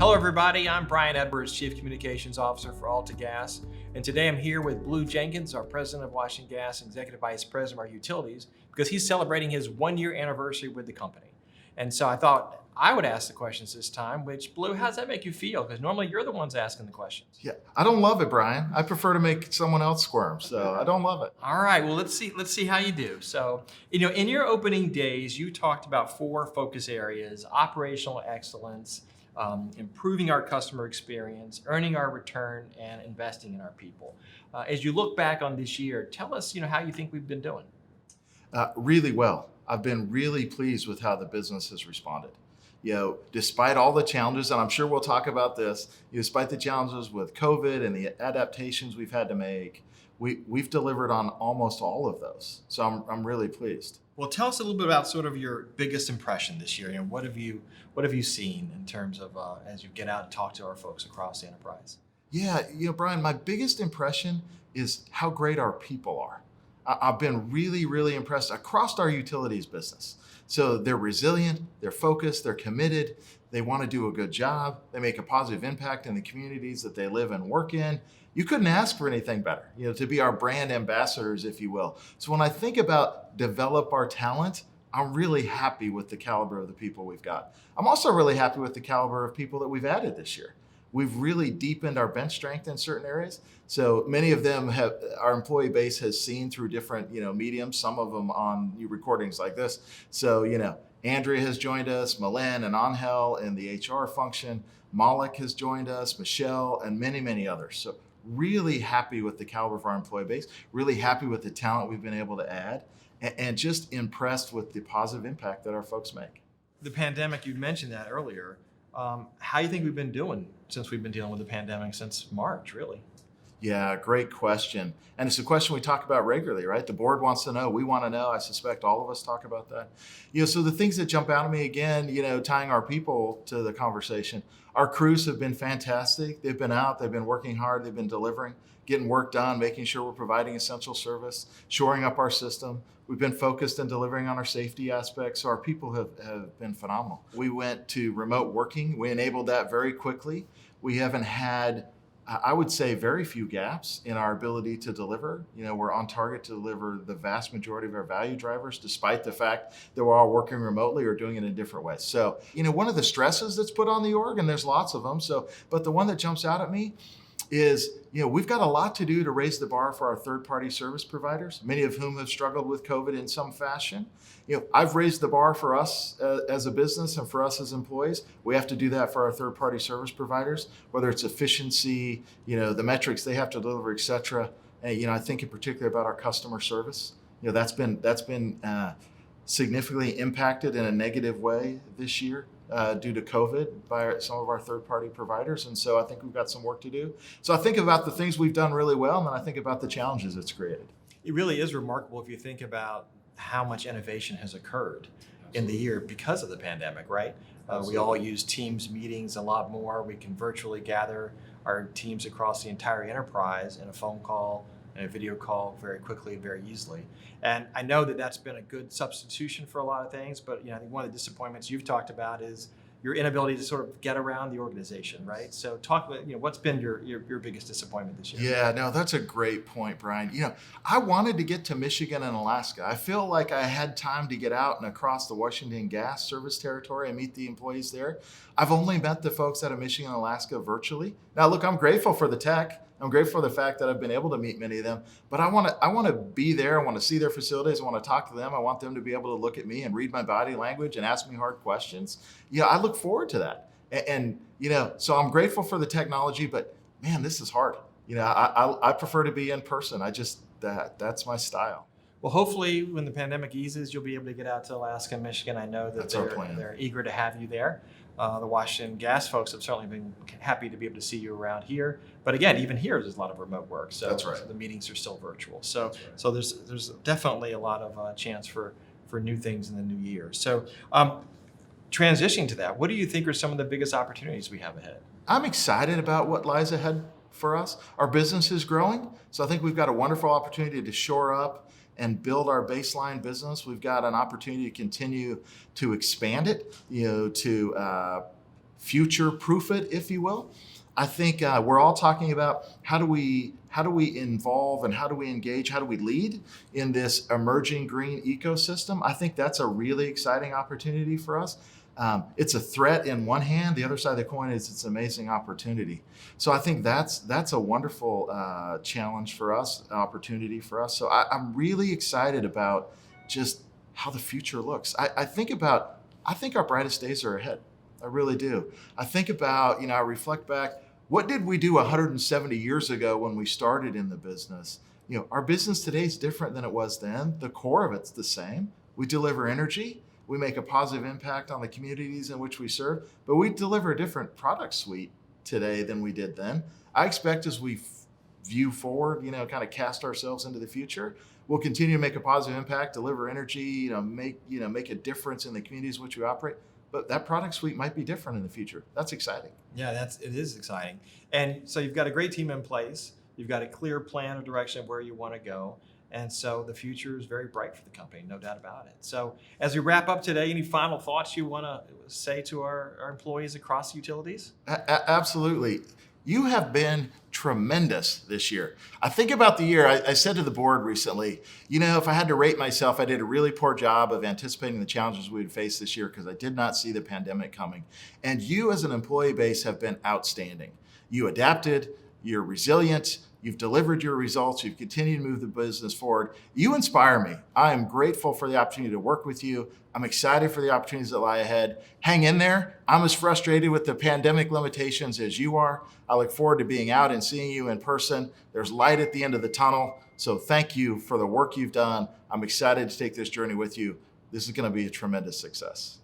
Hello everybody, I'm Brian Edwards, Chief Communications Officer for AltaGas, and today I'm here with Blue Jenkins, our President of Washington Gas and Executive Vice President of our Utilities, because he's celebrating his 1-year anniversary with the company. And so I thought I would ask the questions this time, which, Blue, how does that make you feel? Because normally you're the ones asking the questions. Yeah, I don't love it, Brian. I prefer to make someone else squirm, so I don't love it. All right, well, let's see how you do. So, in your opening days, you talked about 4 focus areas: operational excellence, improving our customer experience, earning our return, and investing in our people. As you look back on this year, tell us, how you think we've been doing. Really well. I've been really pleased with how the business has responded. Despite all the challenges, and I'm sure we'll talk about this, despite the challenges with COVID and the adaptations we've had to make, we've delivered on almost all of those. So I'm really pleased. Well, tell us a little bit about sort of your biggest impression this year. What have you seen in terms of as you get out and talk to our folks across the enterprise? Yeah, Brian, my biggest impression is how great our people are. I've been really, really impressed across our utilities business. So they're resilient, they're focused, they're committed, they want to do a good job, they make a positive impact in the communities that they live and work in. You couldn't ask for anything better, to be our brand ambassadors, if you will. So when I think about develop our talent, I'm really happy with the caliber of the people we've got. I'm also really happy with the caliber of people that we've added this year. We've really deepened our bench strength in certain areas. So many of them our employee base has seen through different, mediums, some of them on new recordings like this. So, Andrea has joined us, Milan and Angel in the HR function, Malik has joined us, Michelle, and many, many others. So really happy with the caliber of our employee base, really happy with the talent we've been able to add, and just impressed with the positive impact that our folks make. The pandemic, you mentioned that earlier. How do you think we've been doing since we've been dealing with the pandemic since March, really? Yeah, great question. And it's a question we talk about regularly, right? The board wants to know, we want to know. I suspect all of us talk about that. So the things that jump out at me again, tying our people to the conversation, our crews have been fantastic. They've been out, they've been working hard, they've been delivering, getting work done, making sure we're providing essential service, shoring up our system. We've been focused on delivering on our safety aspects, so our people have been phenomenal. We went to remote working. We enabled that very quickly. We haven't had, I would say, very few gaps in our ability to deliver. We're on target to deliver the vast majority of our value drivers, despite the fact that we're all working remotely or doing it in different ways. So, one of the stresses that's put on the org, and there's lots of them, but the one that jumps out at me is, we've got a lot to do to raise the bar for our third-party service providers, many of whom have struggled with COVID in some fashion. I've raised the bar for us as a business and for us as employees. We have to do that for our third-party service providers, whether it's efficiency, the metrics they have to deliver, et cetera. And, I think in particular about our customer service. That's been significantly impacted in a negative way this year. Due to COVID by some of our third-party providers. And so I think we've got some work to do. So I think about the things we've done really well, and then I think about the challenges it's created. It really is remarkable if you think about how much innovation has occurred in the year because of the pandemic, right? We all use Teams meetings a lot more. We can virtually gather our teams across the entire enterprise in a phone call and a video call very quickly and very easily. And I know that that's been a good substitution for a lot of things, but I think one of the disappointments you've talked about is your inability to sort of get around the organization, right? So talk about, what's been your biggest disappointment this year? Yeah, no, that's a great point, Brian. I wanted to get to Michigan and Alaska. I feel like I had time to get out and across the Washington Gas service territory and meet the employees there. I've only met the folks out of Michigan and Alaska virtually. Now, look, I'm grateful for the tech. I'm grateful for the fact that I've been able to meet many of them, but I want to be there. I want to see their facilities. I want to talk to them. I want them to be able to look at me and read my body language and ask me hard questions. I look forward to that. And so I'm grateful for the technology, but man, this is hard. I prefer to be in person. That's my style. Well, hopefully when the pandemic eases, you'll be able to get out to Alaska and Michigan. I know that That's our plan. They're eager to have you there. The Washington Gas folks have certainly been happy to be able to see you around here. But again, even here, there's a lot of remote work. So, That's right. So the meetings are still virtual. So there's definitely a lot of chance for new things in the new year. So transitioning to that, what do you think are some of the biggest opportunities we have ahead? I'm excited about what lies ahead for us. Our business is growing, so I think we've got a wonderful opportunity to shore up and build our baseline business. We've got an opportunity to continue to expand it, to future-proof it, if you will. I think we're all talking about how do we involve and how do we engage, how do we lead in this emerging green ecosystem. I think that's a really exciting opportunity for us. It's a threat in one hand. The other side of the coin is it's an amazing opportunity. So I think that's a wonderful challenge for us, opportunity for us. So I'm really excited about just how the future looks. I think our brightest days are ahead. I really do. I think about, I reflect back, what did we do 170 years ago when we started in the business? Our business today is different than it was then. The core of it's the same. We deliver energy. We make a positive impact on the communities in which we serve, but we deliver a different product suite today than we did then. I expect as we view forward, kind of cast ourselves into the future, we'll continue to make a positive impact, deliver energy, make a difference in the communities in which we operate. But that product suite might be different in the future. That's exciting. Yeah, it is exciting. And so you've got a great team in place. You've got a clear plan or direction of where you want to go. And so the future is very bright for the company, no doubt about it. So as we wrap up today, any final thoughts you want to say to our employees across utilities? Absolutely. You have been tremendous this year. I think about the year, I said to the board recently, if I had to rate myself, I did a really poor job of anticipating the challenges we would face this year because I did not see the pandemic coming. And you as an employee base have been outstanding. You adapted, you're resilient, you've delivered your results, you've continued to move the business forward. You inspire me. I am grateful for the opportunity to work with you. I'm excited for the opportunities that lie ahead. Hang in there. I'm as frustrated with the pandemic limitations as you are. I look forward to being out and seeing you in person. There's light at the end of the tunnel. So thank you for the work you've done. I'm excited to take this journey with you. This is going to be a tremendous success.